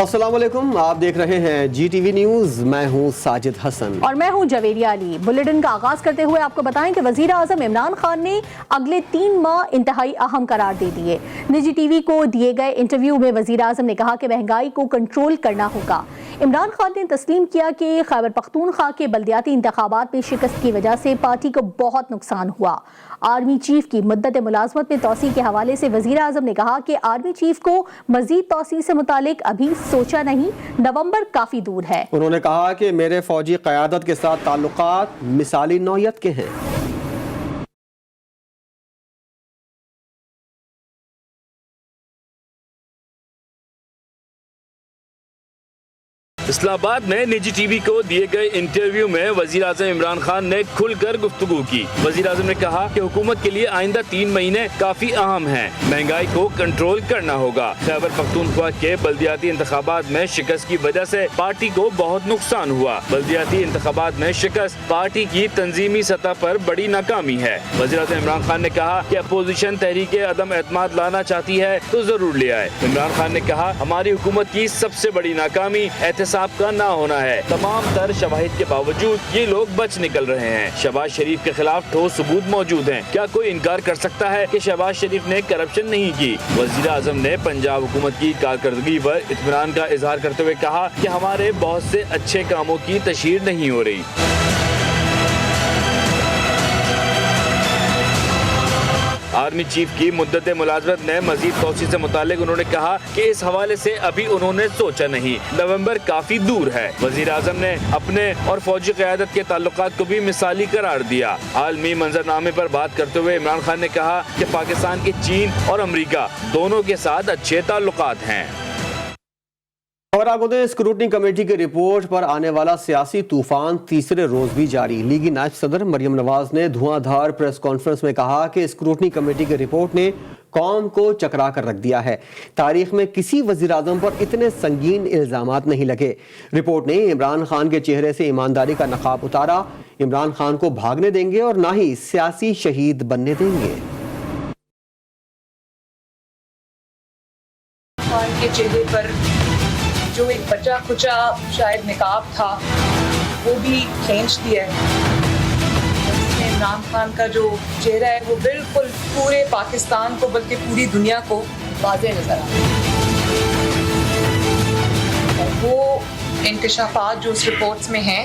अस्सलाम वालेकुम, आप देख रहे हैं GTV न्यूज़। मैं हूं साजिद हसन और मैं हूं जवेरिया अली। बुलेटिन का आगाज करते हुए आपको बताएं कि वजीर आजम इमरान खान ने अगले 3 माह इंतहाई अहम करार दे दिए। निजी टीवी को दिए गए इंटरव्यू में वजीर आजम ने कहा कि महंगाई को कंट्रोल करना होगा। इमरान खान ने तस्लीम किया कि खैबर पख्तूनख्वा के बल्दियाती इंतखाबात में शिकस्त की वजह से पार्टी को बहुत नुकसान हुआ। आर्मी चीफ की मुद्दत मुलाजमत में तोसी के हवाले से वजीर आजम ने कहा कि आर्मी चीफ को मजीद तोसी से मुतालिक अभी सोचा नहीं, नवंबर काफी दूर है। उन्होंने कहा कि मेरे फौजी क़यादत के साथ ताल्लुकात मिसाली नौयत के हैं। इस्लामाबाद में निजी टीवी को दिए गए इंटरव्यू में वजीर आजम इमरान खान ने खुलकर गुफ्तगू की। वजीर आजम ने कहा कि हुकूमत के लिए आइंदा 3 महीने काफी अहम हैं। महंगाई को कंट्रोल करना होगा। खैबर पख्तूनख्वा के बल्दियाती इंतखाबात में शिकस्त की वजह से पार्टी को बहुत नुकसान हुआ। बल्दियाती इंतखाबात में शिकस्त पार्टी की तंजीमी सतह पर बड़ी नाकामी है। वजीर आजम इमरान खान ने कहा कि अपोजिशन तहरीक अदम एतमाद लाना चाहती है तो जरूर ले आए। इमरान खान ने कहा हमारी हुकूमत की सबसे बड़ी नाकामी एहतसाब का ना होना है। तमाम तर शवाहिद के बावजूद ये लोग बच निकल रहे हैं। शहबाज शरीफ के खिलाफ ठोस सबूत मौजूद हैं। क्या कोई इनकार कर सकता है कि शहबाज शरीफ ने करप्शन नहीं की? वजीर आजम ने पंजाब हुकूमत की कारकर्दगी पर इत्मीनान का इजहार करते हुए कहा कि हमारे बहुत से अच्छे कामों की तशहीर नहीं हो रही। आर्मी चीफ की मुद्दत मुलाजमत ने मजीद तोसी से मुतालिक उन्होंने कहा कि इस हवाले से अभी उन्होंने सोचा नहीं, नवंबर काफी दूर है। वजीर आजम ने अपने और फौजी क़यादत के ताल्लुकात को भी मिसाली करार दिया। आलमी मंजरनामे पर बात करते हुए इमरान खान ने कहा कि पाकिस्तान के चीन और अमरीका दोनों के साथ अच्छे ताल्लुकात हैं। और आगे स्क्रूटनी कमेटी की रिपोर्ट पर आने वाला सियासी तूफान तीसरे रोज भी जारी। लीगी नायब सदर मरियम नवाज ने धुआंधार प्रेस कॉन्फ्रेंस में कहा कि स्क्रूटनी कमेटी की रिपोर्ट ने कौम को चकरा कर रख दिया है। तारीख में किसी वजीर आजम पर इतने संगीन इल्जामात नहीं लगे। रिपोर्ट ने इमरान खान के चेहरे से ईमानदारी का नकाब उतारा। इमरान खान को भागने देंगे और ना ही सियासी शहीद बनने देंगे। खान के चेहरे पर जो एक बचा खुचा शायद निकाब था वो भी खींच दिया है। इसमें इमरान खान का जो चेहरा है वो बिल्कुल पूरे पाकिस्तान को बल्कि पूरी दुनिया को वाज़ेह नजर आ रहा है। और वो इंकशाफात जो उस रिपोर्ट्स में हैं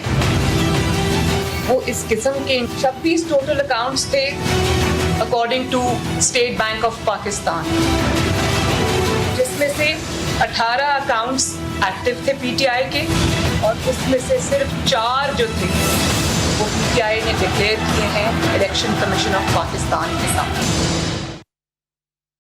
वो इस किस्म के 26 टोटल अकाउंट्स थे according to State Bank of Pakistan, जिसमें से 18 अकाउंट्स एक्टिव थे PTI के और उसमें से सिर्फ 4 जो थे वो PTI ने डिक्लेयर किए हैं इलेक्शन कमीशन ऑफ पाकिस्तान के साथ।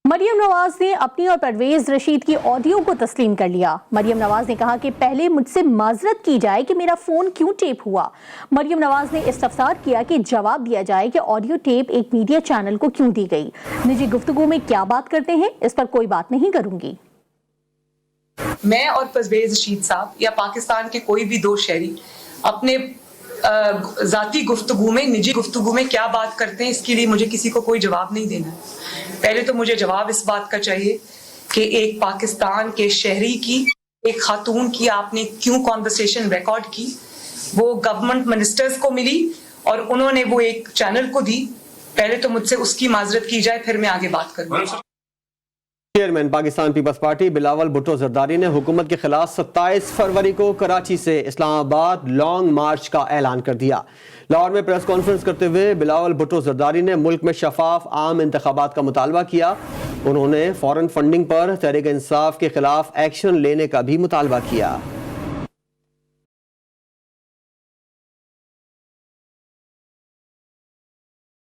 मरियम नवाज ने अपनी और परवेज रशीद की ऑडियो को तस्लीम कर लिया। मरियम नवाज ने कहा कि पहले मुझसे माजरत की जाए कि मेरा फोन क्यों टेप हुआ। मरियम नवाज ने इस्तफसार किया कि जवाब दिया जाए कि ऑडियो टेप एक मीडिया चैनल को क्यों दी गई। निजी गुफ्तगू में क्या बात करते हैं इस पर कोई बात नहीं करूंगी। मैं और परवेज रशीद साहब या पाकिस्तान के कोई भी 2 शहरी अपने जाती गुफ्तगू में, निजी गुफ्तगू में क्या बात करते हैं इसके लिए मुझे किसी को कोई जवाब नहीं देना है। पहले तो मुझे जवाब इस बात का चाहिए कि एक पाकिस्तान के शहरी की, एक खातून की आपने क्यों कॉन्वर्सेशन रिकॉर्ड की। वो गवर्नमेंट मिनिस्टर्स को मिली और उन्होंने वो एक चैनल को दी। पहले तो मुझसे उसकी माजरत की जाए, फिर मैं आगे बात करूंगी। चेयरमैन पाकिस्तान पीपल्स पार्टी बिलावल भुट्टो जरदारी ने हुकूमत के खिलाफ 27 फरवरी को कराची से इस्लामाबाद लॉन्ग मार्च का ऐलान कर दिया। लाहौर में प्रेस कॉन्फ्रेंस करते हुए बिलावल भुट्टो जरदारी ने मुल्क में शफाफ आम इंतखाबात का मुतालबा किया। उन्होंने फॉरेन फंडिंग पर तहरीक इंसाफ के खिलाफ एक्शन लेने का भी मुतालबा किया।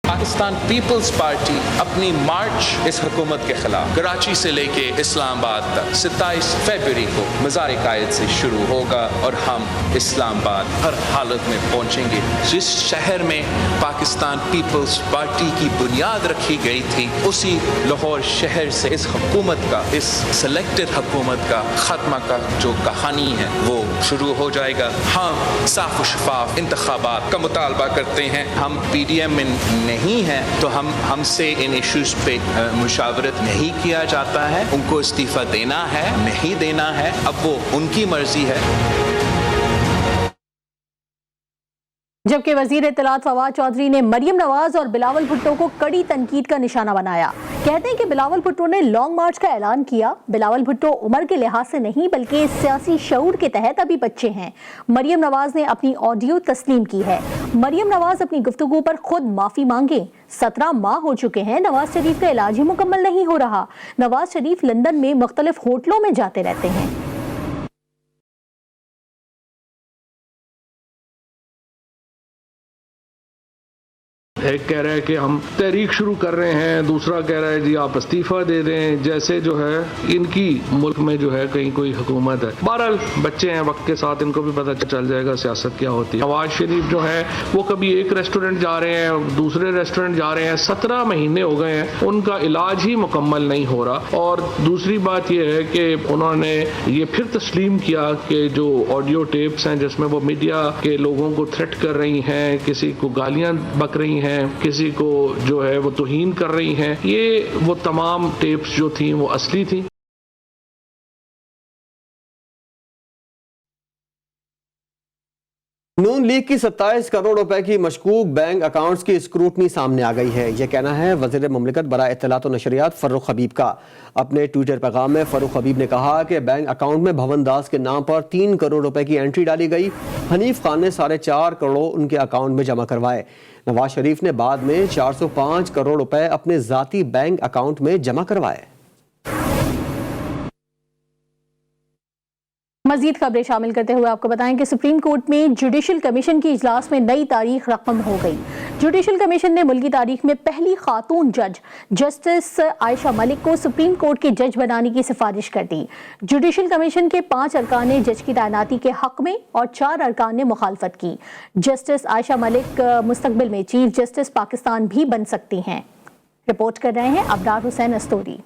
पाकिस्तान पीपल्स पार्टी अपनी मार्च इस हुकूमत के खिलाफ कराची से लेके इस्लामाबाद तक 27 फरवरी को मज़ार कायद से शुरू होगा और हम इस्लामाबाद हर हालत में पहुंचेंगे। जिस शहर में पाकिस्तान पीपल्स पार्टी की बुनियाद रखी गई थी उसी लाहौर शहर से इस हुकूमत का, इस सिलेक्टेड हुकूमत का खात्मा का जो कहानी है वो शुरू हो जाएगा। हम साफ और शफाफ इंतखाबात का मुतालबा करते हैं। हम PDM में नहीं नहीं है तो हमसे इन इश्यूज पे मुशावरत नहीं किया जाता है। उनको इस्तीफा देना है नहीं देना है अब वो उनकी मर्जी है। जबकि वजीर इत्तलात फवाद चौधरी ने मरियम नवाज और बिलावल भुट्टो को कड़ी तनकीद का निशाना बनाया। कहते हैं कि बिलावल भुट्टो ने लॉन्ग मार्च का ऐलान किया। बिलावल भुट्टो उम्र के लिहाज से नहीं बल्कि सियासी शऊर के तहत अभी बच्चे हैं। मरियम नवाज ने अपनी ऑडियो तस्लीम की है। मरियम नवाज अपनी गुफ्तगू पर खुद माफी मांगे। 17 माह हो चुके हैं, नवाज शरीफ का इलाज ही मुकम्मल नहीं हो रहा। नवाज शरीफ लंदन में मुख्तलिफ होटलों में जाते रहते हैं। एक कह रहा है कि हम तहरीक शुरू कर रहे हैं, दूसरा कह रहा है जी आप इस्तीफा दे दें। जैसे जो है इनकी मुल्क में जो है कहीं कोई हुकूमत है। बहरहाल बच्चे हैं, वक्त के साथ इनको भी पता चल जाएगा सियासत क्या होती है। नवाज शरीफ जो है वो कभी एक रेस्टोरेंट जा रहे हैं, दूसरे रेस्टोरेंट जा रहे हैं। 17 महीने हो गए हैं, उनका इलाज ही मुकम्मल नहीं हो रहा। और दूसरी बात यह है कि उन्होंने ये फिर तस्लीम किया कि जो ऑडियो टेप्स हैं जिसमें वो मीडिया के लोगों को थ्रेट कर रही हैं, किसी को गालियां बक रही हैं, किसी को जो है वो तौहीन कर रही हैं, ये वो तमाम टेप्स जो थी वो असली थी। नून लीग की 27 करोड़ रुपए की मशकूक बैंक अकाउंट्स की स्क्रूटनी सामने आ गई है। यह कहना है वज़ीर मुमलिकत बराए इत्तलात व नशरियात फ़र्रुख हबीब का। अपने ट्विटर पैगाम में फ़र्रुख हबीब ने कहा कि बैंक अकाउंट में भवन दास के नाम पर 3 करोड़ रुपए की एंट्री डाली गई। हनीफ खान ने 4.5 करोड़ उनके अकाउंट में जमा करवाए। नवाज शरीफ ने बाद में 405 करोड़ रुपए अपने ज़ाती बैंक अकाउंट में जमा करवाए। मजीद खबरें शामिल करते हुए आपको बताएं कि सुप्रीम कोर्ट में जुडिशल कमीशन की इजलास में नई तारीख रकम हो गई। जुडिशल कमीशन ने मुल्की तारीख में पहली खातून जज जस्टिस आयशा मलिक को सुप्रीम कोर्ट के जज बनाने की सिफारिश कर दी। जुडिशल कमीशन के 5 अरकान ने जज की तैनाती के हक में और 4 अरकान ने मुखालफत की। जस्टिस आयशा मलिक मुस्तकबिल में चीफ जस्टिस पाकिस्तान भी बन सकती हैं। रिपोर्ट कर रहे हैं अबरार हुसैन अस्तोरी।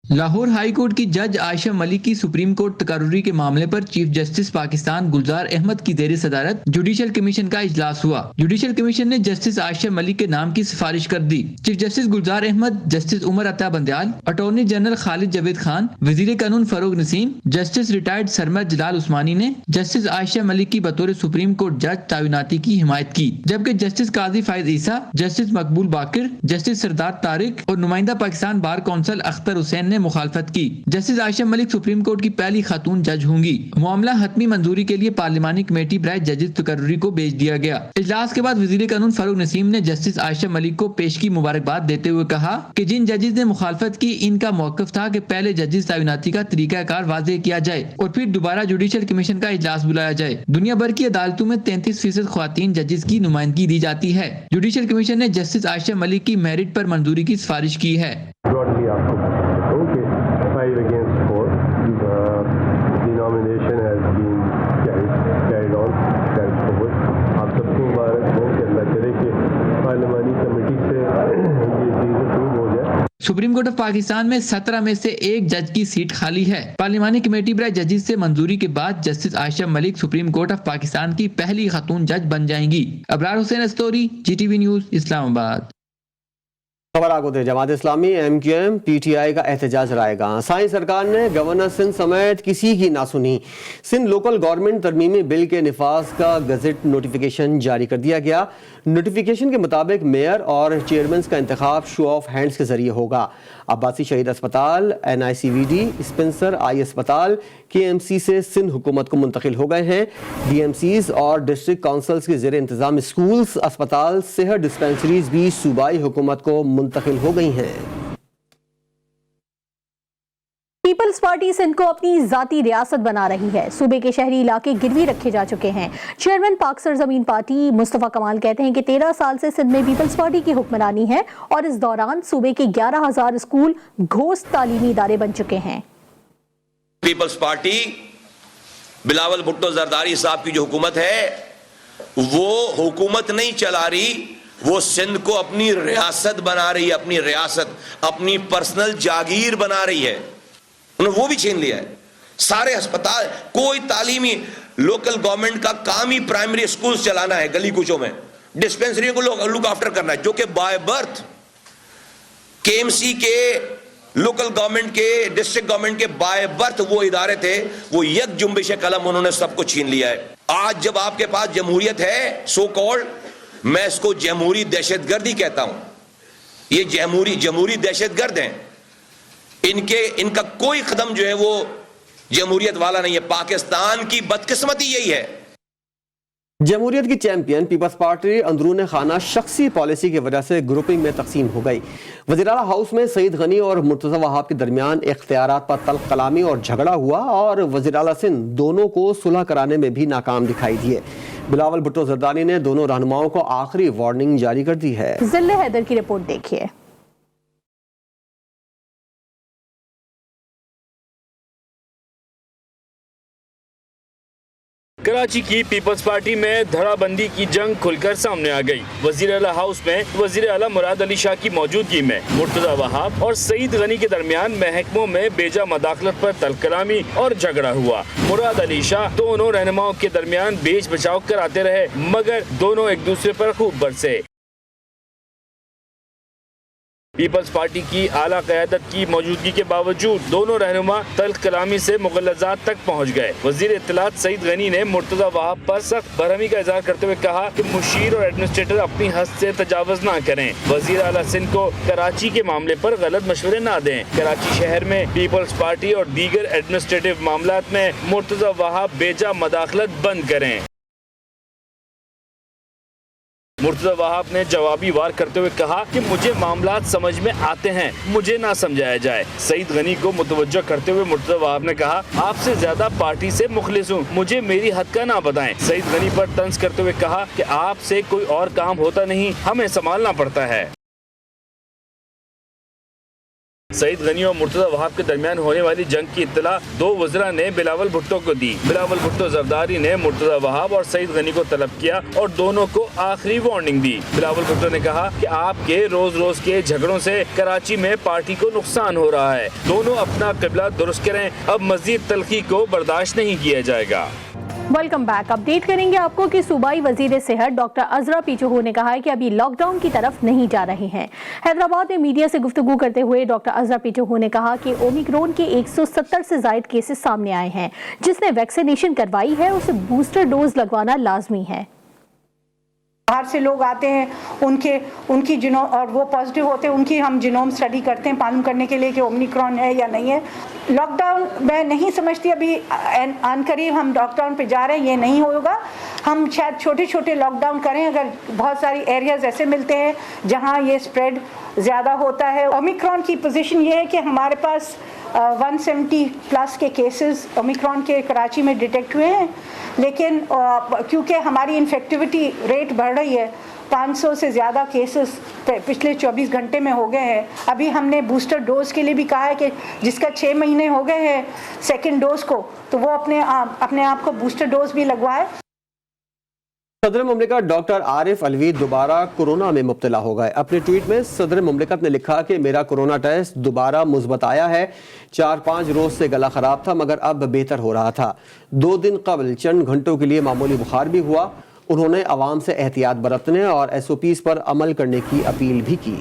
लाहौर हाई कोर्ट की जज आयशा मलिक की सुप्रीम कोर्ट तकर्रुरी के मामले पर चीफ जस्टिस पाकिस्तान गुलजार अहमद की ज़ेर सदारत जुडिशल कमीशन का इजलास हुआ। जुडिशल कमीशन ने जस्टिस आयशा मलिक के नाम की सिफारिश कर दी। चीफ जस्टिस गुलजार Ahmad, justice Umar Ata Bandial, attorney general Khalid Javed Khan, वजीर कानून फरूक नसीम, जस्टिस रिटायर्ड सरमद जलाल उस्मानी ने जस्टिस आयशा मलिक की बतौर सुप्रीम कोर्ट जज तैनाती की हिमायत की। जबकि जस्टिस काजी फायज ईसा, जस्टिस मकबूल बाकिर, जस्टिस सरदार तारिक और नुमाइंदा पाकिस्तान बार कौंसिल अख्तर हुसैन ने मुखालफत की। Justice Ayesha Malik supreme court की पहली खातून जज होंगी। मामला हतमी मंजूरी के लिए पार्लिमानी कमेटी बराए जजेस तकर्रुरी को भेज दिया गया। इजलास के बाद वजीर कानून फारूक नसीम ने जस्टिस आयशा मलिक को पेश की मुबारकबाद देते हुए कहा कि जिन जजेस ने मुखालफत की इनका मौकफ था कि पहले जजेस तैनाती का तरीकाकार वाज़ेह किया जाए और फिर दोबारा जुडिशल कमीशन का इजलास बुलाया जाए। दुनिया भर की अदालतों में 33% ख्वातीन जजेस की नुमाइंदगी दी जाती है। जुडिशल कमीशन ने जस्टिस आयशा मलिक की मेरिट पर मंजूरी की सिफारिश की है। सुप्रीम कोर्ट ऑफ पाकिस्तान में 17 में से 1 जज की सीट खाली है। पार्लिमानी कमेटी बराए जजेस से मंजूरी के बाद justice Ayesha Malik supreme court of Pakistan की पहली खातून जज बन जाएंगी। Abrar Hussain Astori, GTV news, Islamabad. खबर आगो दे जमात इस्लामी MQM PTI का एहतजाज रायगा। साईं सरकार ने गवर्नर सिंध समेत किसी की ना सुनी। सिंध लोकल गवर्नमेंट तरमीमी बिल के निफाज का गजट नोटिफिकेशन जारी कर दिया गया। नोटिफिकेशन के मुताबिक मेयर और चेयरमैन का इंतखाब शो ऑफ हैंड्स के जरिए होगा। अब्बासी शहीद अस्पताल, NICVD, स्पेंसर आई अस्पताल KMC से सिंध हुकूमत को मुंतकिल हो गए हैं। DMCs और डिस्ट्रिक्ट काउंसिल्स के ज़ेर इंतज़ाम स्कूल्स, अस्पताल, सेहत डिस्पेंसरीज भी सूबाई हुकूमत को मुंतकिल हो गई हैं। पीपल्स पार्टी सिंध को अपनी जाती रियासत बना रही है। सूबे के शहरी इलाके गिरवी रखे जा चुके हैं। चेयरमैन पाक सरजमीन पार्टी मुस्तफ़ा कमाल कहते हैं कि 13 साल से सिंध में पीपल्स पार्टी की हुक्मरानी है और इस दौरान सूबे के 11,000 स्कूल घोस्ट तालीमी इदारे बन चुके हैं। पीपल्स पार्टी बिलावल भुट्टो जरदारी साहब की जो हुकूमत है वो हुकूमत नहीं चला रही, वो सिंध को अपनी रियासत बना रही है, अपनी रियासत, अपनी पर्सनल जागीर बना रही है। उन्होंने वो भी छीन लिया है। सारे अस्पताल, कोई तालीमी लोकल गवर्नमेंट का काम ही प्राइमरी स्कूल चलाना है, गली कूचों में डिस्पेंसरियों को लुक आफ्टर करना है, जो कि बाय बर्थ केएमसी के, लोकल गवर्नमेंट के, डिस्ट्रिक्ट गवर्नमेंट के बाय बर्थ वो इदारे थे, वो यक जुम्बिश कलम उन्होंने सबको छीन लिया है। आज जब आपके पास जमहूरियत है सो कॉल्ड, मैं इसको जमहूरी दहशतगर्दी कहता हूं। ये जमहूरी दहशतगर्द हैं, इनका कोई कदम जो है वो जमहूरियत वाला नहीं है। पाकिस्तान की बदकिस्मती यही है। जमहूरियत की चैंपियन पीपल्स पार्टी अंदरून खाना शख्सी पॉलिसी की वजह से ग्रुपिंग में तकसीम हो गई। वज़ीर-ए-आला हाउस में सईद गनी और मुर्तज़ा वहाब के दरमियान इख्तियारात पर तल्ख कलामी और झगड़ा हुआ और वज़ीर-ए-आला सिंध दोनों को सुलह कराने में भी नाकाम दिखाई दिए। बिलावल भुट्टो जरदारी ने दोनों रहनुमाओं को आखिरी वार्निंग जारी कर दी है। जिल्ले हैदर की रिपोर्ट देखिए। कराची की पीपल्स पार्टी में धड़ाबंदी की जंग खुलकर सामने आ गई। वज़ीर-ए-आला हाउस में वज़ीर-ए-आला मुराद अली शाह की मौजूदगी में मुर्तज़ा वहाब और सईद गनी के दरमियान महकमों में बेजा मदाखलत पर तल्ख कलामी और झगड़ा हुआ। मुराद अली शाह दोनों रहनुमाओं के दरमियान बेच बचाव कराते रहे, मगर दोनों एक दूसरे पर खूब बरसे। पीपल्स पार्टी की आला क़यादत की मौजूदगी के बावजूद दोनों रहनुमा तल्ख कलामी से मुग़ल्लज़ात तक पहुँच गए। वज़ीर इत्तलात सईद गनी ने मुर्तज़ा वहाब पर सख्त बरहमी का इज़हार करते हुए कहा कि मुशीर और एडमिनिस्ट्रेटर अपनी हद से तजावज़ ना करें। वज़ीर आला सिंध को कराची के मामले पर गलत मशवरे ना दें। कराची शहर में पीपल्स पार्टी और दीगर एडमिनिस्ट्रेटिव मामलात में मुर्तज़ा वहाब बेजा मदाखलत बंद करें। मुर्तज़ा वहाब ने जवाबी वार करते हुए कहा कि मुझे मामलात समझ में आते हैं, मुझे ना समझाया जाए। सईद गनी को मुतवज्जो करते हुए मुर्तज़ा वहाब ने कहा, आपसे ज्यादा पार्टी से मुखलिस हूँ, मुझे मेरी हद का ना बताएं। सईद गनी पर तंज करते हुए कहा कि आपसे कोई और काम होता नहीं, हमें संभालना पड़ता है। सईद गनी और मुर्तज़ा वहाब के दरमियान होने वाली जंग की इत्तला दो वज़रा ने बिलावल भुट्टो को दी। बिलावल भुट्टो जरदारी ने मुर्तज़ा वहाब और सईद गनी को तलब किया और दोनों को आखिरी वार्निंग दी। बिलावल भुट्टो ने कहा कि आपके रोज रोज के झगड़ों से कराची में पार्टी को नुकसान हो रहा है, दोनों अपना क़िबला दुरुस्त करें, अब मज़ीद तल्खी को बर्दाश्त नहीं किया जाएगा। Welcome back. अपडेट करेंगे आपको कि सूबाई वजीर सेहत डॉक्टर अजरा पीचहू ने कहा है कि अभी लॉकडाउन की तरफ नहीं जा रहे हैं। हैदराबाद में मीडिया से गुफ्तगू करते हुए डॉक्टर अजरा पीचहू ने कहा कि ओमिक्रॉन के 170 से ज्यादा केसेस सामने आए हैं। जिसने वैक्सीनेशन करवाई है उसे बूस्टर डोज लगवाना लाजमी है। बाहर से लोग आते हैं, उनकी जिनोम और वो पॉजिटिव होते हैं, उनकी हम जिनोम स्टडी करते हैं मालूम करने के लिए कि ओमिक्रॉन है या नहीं है। लॉकडाउन मैं नहीं समझती अभी अनकरीब हम लॉकडाउन पे जा रहे हैं, ये नहीं होगा। हम शायद छोटे छोटे लॉकडाउन करें, अगर बहुत सारी एरियाज ऐसे मिलते हैं जहां ये स्प्रेड ज़्यादा होता है। ओमिक्रॉन की पोजीशन ये है कि हमारे पास 170 प्लस के केसेस ओमिक्रॉन के कराची में डिटेक्ट हुए हैं, लेकिन क्योंकि हमारी इन्फेक्टिविटी रेट बढ़ रही है, 500 से ज़्यादा केसेस पिछले 24 घंटे में हो गए हैं। अभी हमने बूस्टर डोज के लिए भी कहा है कि जिसका 6 महीने हो गए हैं सेकेंड डोज को, तो वो अपने आप को बूस्टर डोज भी लगवाए। सदर मुमलिकत डॉक्टर आरिफ अलवी दोबारा कोरोना में मुब्तला हो गए। अपने ट्वीट में सदर मुमलिकत ने लिखा कि मेरा कोरोना टेस्ट दोबारा मुस्बत आया है। 4-5 रोज से गला खराब था मगर अब बेहतर हो रहा था। 2 दिन कबल चंद घंटों के लिए मामूली बुखार भी हुआ। उन्होंने आवाम से एहतियात बरतने और SOPs पर अमल करने की अपील भी की।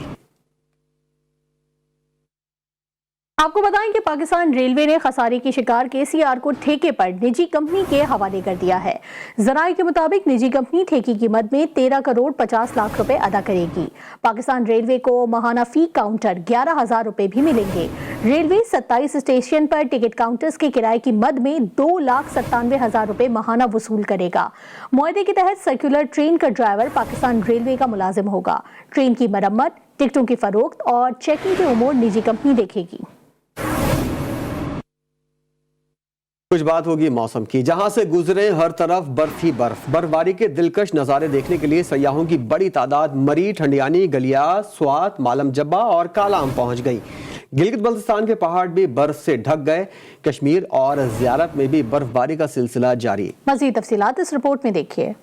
आपको बताएं कि पाकिस्तान रेलवे ने खसारे की शिकार KCR को ठेके पर निजी कंपनी के हवाले कर दिया है। जराये के मुताबिक निजी कंपनी ठेके की मद में 13 करोड़ 50 लाख रुपए अदा करेगी। पाकिस्तान रेलवे को माहाना फी काउंटर 11,000 रुपए भी मिलेंगे। रेलवे 27 स्टेशन पर टिकट काउंटर्स के किराए की मद में 2,97,000 रुपए माहाना वसूल करेगा। मुआहदे के तहत सर्कुलर ट्रेन का ड्राइवर पाकिस्तान रेलवे का मुलाजिम होगा। ट्रेन की मरम्मत, टिकटों की फरोख्त और चेकिंग के उमूर निजी कंपनी देखेगी। कुछ बात होगी मौसम की, जहां से गुजरे हर तरफ बर्फ ही बर्फ। बर्फबारी के दिलकश नज़ारे देखने के लिए सयाहों की बड़ी तादाद मरी, ठंडियानी, गलियास, स्वात, मालम जब्बा और कालाम पहुंच गई। गिलगित बल्तिस्तान के पहाड़ भी बर्फ से ढक गए। कश्मीर और ज़ियारत में भी बर्फबारी का सिलसिला जारी। मज़ीद तफसीलात इस रिपोर्ट में देखिए।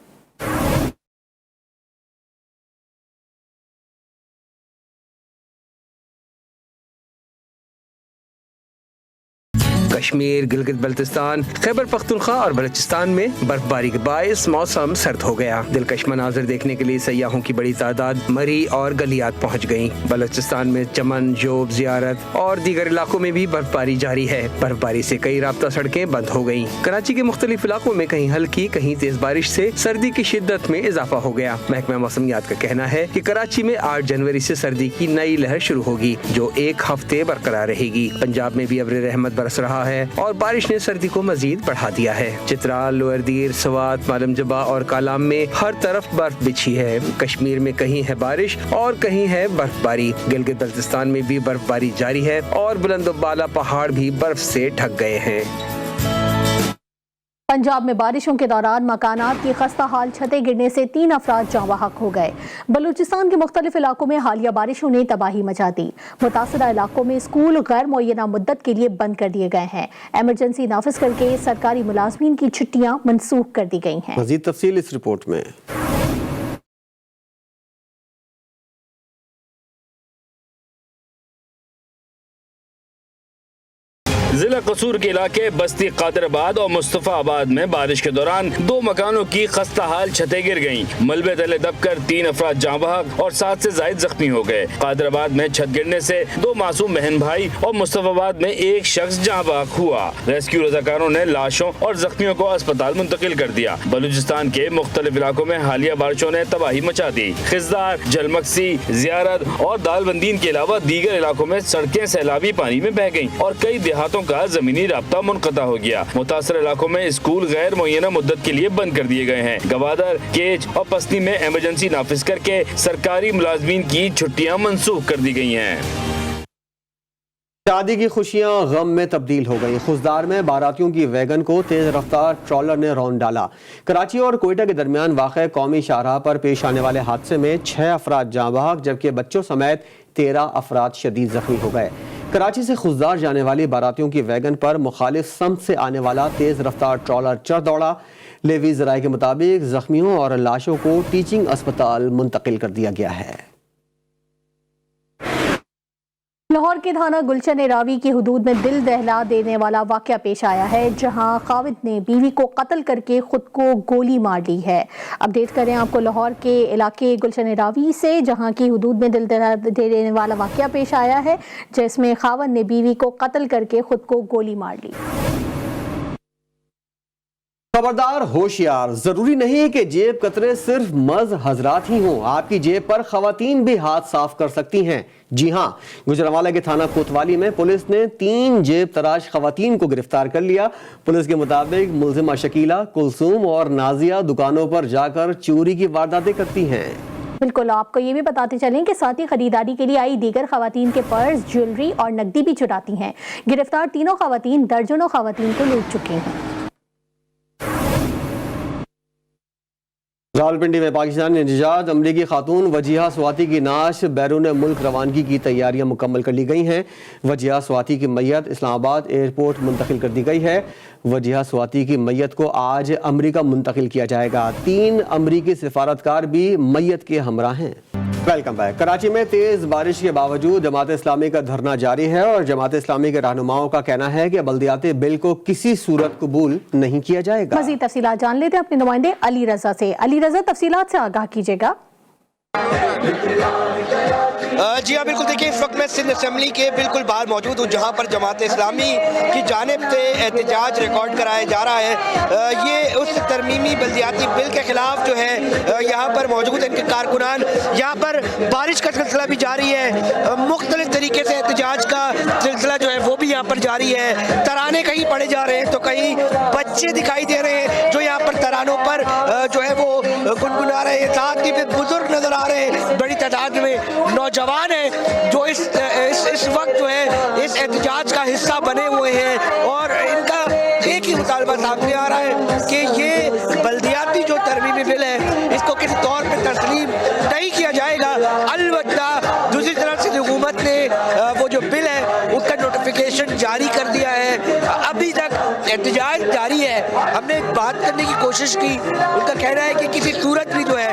कश्मीर, गिलगित बल्तिस्तान, खैबर पख्तूनख्वा और बलूचिस्तान में बर्फबारी के बायस मौसम सर्द हो गया। दिलकश मनाजिर देखने के लिए सयाहों की बड़ी तादाद मरी और गलियात पहुँच गयी। बलूचिस्तान में चमन, जोब, जियारत और दीगर इलाकों में भी बर्फबारी जारी है। बर्फबारी से कई राब्ता सड़कें बंद हो गयी। कराची के मुख्तलिफ इलाकों में कहीं हल्की, कहीं तेज बारिश से सर्दी की शिद्दत में इजाफा हो गया। महकमा मौसमियात का कहना है कि कराची में 8 जनवरी से सर्दी की नई लहर शुरू होगी, जो 1 हफ्ते बरकरार रहेगी। पंजाब में भी अब्र रहमत बरस रहा है और बारिश ने सर्दी को मजीद बढ़ा दिया है। चित्राल, लोअर दीर, सवात, मालम जबा और कालाम में हर तरफ बर्फ बिछी है। कश्मीर में कहीं है बारिश और कहीं है बर्फबारी। गिलगित बल्तिस्तान में भी बर्फबारी जारी है और बुलंदबाला पहाड़ भी बर्फ से ढक गए हैं। पंजाब में बारिशों के दौरान मकानात की खस्ता हाल छतें गिरने से 3 अफराद जाँ बहक हो गए। बलूचिस्तान के मुख्तलिफ इलाकों में हालिया बारिशों ने तबाही मचा दी। मुतासरा इलाकों में स्कूल गैर मुअय्यना मुद्दत के लिए बंद कर दिए गए हैं। एमरजेंसी नाफिज करके सरकारी मुलाजमीन की छुट्टियां मनसूख कर दी गई हैं। मज़ीद तफसील इस रिपोर्ट में। जिला कसूर के इलाके बस्ती कादराबाद और मुस्तफाबाद में बारिश के दौरान 2 मकानों की खस्ताहाल छतें गिर गईं। मलबे तले दबकर 3 अफराद जाँ बहक और 7 से ज्यादा जख्मी हो गए। कादराबाद में छत गिरने से 2 मासूम बहन भाई और मुस्तफाबाद में 1 शख्स जाँ बहक हुआ। रेस्क्यू रजाकारों ने लाशों और जख्मियों को अस्पताल मुंतकिल कर दिया। बलूचिस्तान के मुख्तलिफ इलाकों में हालिया बारिशों ने तबाही मचा दी। खिजदार, जलमक्सी, जियारत और दालबंदीन के अलावा दीगर इलाकों में सड़कें सैलाबी पानी में बह गयी और कई देहातों का जमीनी राब्ता मुनक़ता हो गया। मुतासर इलाकों में स्कूल गैर मुअय्यना मुद्दत के लिए बंद कर दिए गए हैं। गवादर, केज और पसनी में एमरजेंसी नाफिज करके सरकारी मुलाजमीन की छुट्टियां मनसूख कर दी गई हैं। शादी की खुशियां गम में तब्दील हो गई। खुशदार में बारातियों की वैगन को तेज रफ्तार ट्रॉलर ने रौंद डाला। कराची और कोयटा के दरमियान वाक़ कौमी शाहराह पर पेश आने वाले हादसे में 6 अफराद जाँ बहक जबकि बच्चों समेत 13 अफराद शदीद जख्मी हो गए। कराची से खुशदार जाने वाली बारातियों की वैगन पर मुखालिफ समत से आने वाला तेज रफ्तार ट्रॉलर चढ़ दौड़ा। लेवी ज़राए के मुताबिक जख्मियों और लाशों को टीचिंग अस्पताल मुंतकिल कर दिया गया है। लाहौर के थाना गुलशन रावी की हुदूद में दिल दहला देने वाला वाक़या पेश आया है, जहां खाविद ने बीवी को कत्ल करके खुद को गोली मार ली है। अपडेट करें आपको लाहौर के इलाके गुलशन रावी से, जहां की हुदूद में दिल दहला देने वाला वाक़या पेश आया है, जिसमें खाविद ने बीवी को कत्ल करके खुद को गोली मार ली। खबरदार, होशियार, जरूरी नहीं कि जेब कतरे सिर्फ मर्द हजरात ही हों। आपकी जेब पर खवातीन भी हाथ साफ कर सकती हैं। जी हां, गुजरांवाला के थाना कोतवाली में पुलिस ने 3 जेब तराश खवातीन को गिरफ्तार कर लिया। पुलिस के मुताबिक मुलजिमा शकीला, कुलसूम और नाजिया दुकानों पर जाकर चोरी की वारदातें करती हैं। बिल्कुल, आपको ये भी बताते चलें कि साथ ही खरीदारी के लिए आई दीगर खवातीन के पर्स, ज्वेलरी और नकदी भी चुराती हैं। गिरफ्तार तीनों खवातीन दर्जनों खवातीन को लूट चुकी हैं। रावलपिंडी में पाकिस्तान ने निजात अमरीकी खातून वजीहा स्वाति की नाश बैरून मुल्क रवानगी की तैयारियां मुकम्मल कर ली गई हैं। वजीहा स्वाति की मैयत इस्लामाबाद एयरपोर्ट मुंतकिल कर दी गई है। वजीहा स्वाति की मैयत को आज अमरीका मुंतकिल किया जाएगा। 3 अमरीकी सिफारतकार भी मैयत के हमरा हैं। Welcome back. कराची में तेज बारिश के बावजूद जमात इस्लामी का धरना जारी है और जमात इस्लामी के रहनुमाओं का कहना है कि बल्दियाती बिल को किसी सूरत कबूल नहीं किया जाएगा। मज़ीद तफसीलात जान लेते हैं अपने नुमाइंदे अली रजा से। अली रजा, तफसीलात से आगाह कीजिएगा। जी हाँ, बिल्कुल। देखिए, इस वक्त मैं सिंध असेंबली के बिल्कुल बाहर मौजूद हूँ, जहाँ पर जमात इस्लामी की जानिब से एहतजाज रिकॉर्ड कराया जा रहा है। ये उस तरमीमी बल्दियाती बिल के खिलाफ जो है यहाँ पर मौजूद है इनके कारकुनान। यहाँ पर बारिश का सिलसिला भी जारी है, मुख्तलिफ तरीके से एहतजाज का सिलसिला जो है वो भी यहाँ पर जारी है। तराने कहीं पढ़े जा रहे हैं तो कहीं बच्चे दिखाई दे रहे हैं जो यहाँ पर तरानों पर जो है वो गुनगुना रहे हैं। साथ ही बुजुर्ग नजर आ रहे हैं, बड़ी तादाद में नौजवान है जो इस वक्त जो है इस एहतजाज का हिस्सा बने हुए हैं और इनका एक ही मुतालबा सामने आ रहा है कि ये बल्दियाती जो तरमीमी बिल है इसको किसी तौर पर तस्लीम नहीं किया जाएगा। अलबत्ता दूसरी तरफ से हुकूमत ने वो जो बिल है उसका नोटिफिकेशन जारी कर दिया है। अभी तक एहतजाज जारी है। हमने बात करने की कोशिश की, उनका कहना है कि किसी सूरत भी जो है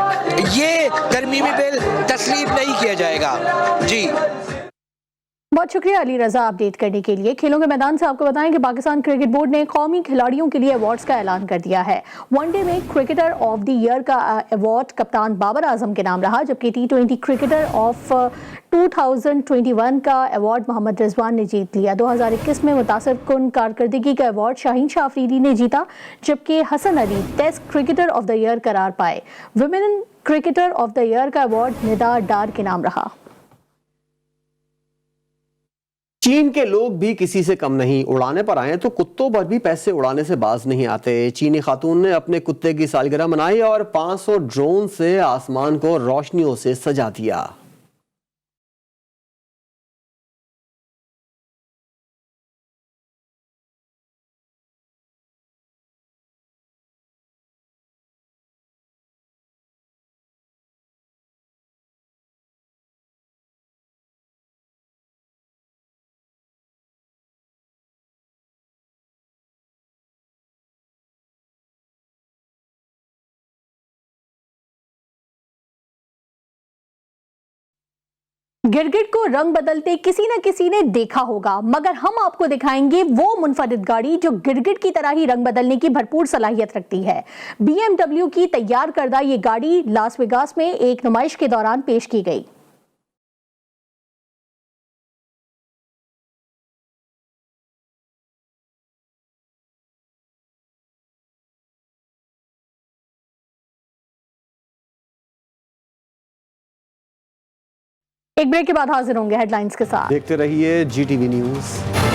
ये तरमीमी बिल तस्लीम नहीं किया जाएगा। जी बहुत शुक्रिया अली रजा अपडेट करने के लिए। खेलों के मैदान से आपको बताएं कि पाकिस्तान क्रिकेट बोर्ड ने कौमी खिलाड़ियों के लिए अवार्ड्स का ऐलान कर दिया है। वनडे में क्रिकेटर ऑफ द ईयर का अवार्ड कप्तान बाबर आजम के नाम रहा, जबकि T20 क्रिकेटर ऑफ 2021 का अवार्ड मोहम्मद रिजवान ने जीत लिया। 2021 में मुतासिर कुन कारकर्दगी का अवार्ड शाहीन शाह अफरीदी ने जीता, जबकि Hasan Ali test cricketer of the year करार पाए। Women cricketer of the year का अवार्ड निदा डार के नाम रहा। चीन के लोग भी किसी से कम नहीं, उड़ाने पर आए तो कुत्तों पर भी पैसे उड़ाने से बाज नहीं आते। चीनी खातून ने अपने कुत्ते की सालगिरह मनाई और 500 ड्रोन से आसमान को रोशनियों से सजा दिया। गिरगिट को रंग बदलते किसी न किसी ने देखा होगा, मगर हम आपको दिखाएंगे वो मुनफरिद गाड़ी जो गिरगिट की तरह ही रंग बदलने की भरपूर सलाहियत रखती है। BMW की तैयार करदा ये गाड़ी लास वेगास में एक नुमाइश के दौरान पेश की गई। एक ब्रेक के बाद हाजिर होंगे हेडलाइंस के साथ। देखते रहिए GTV न्यूज़।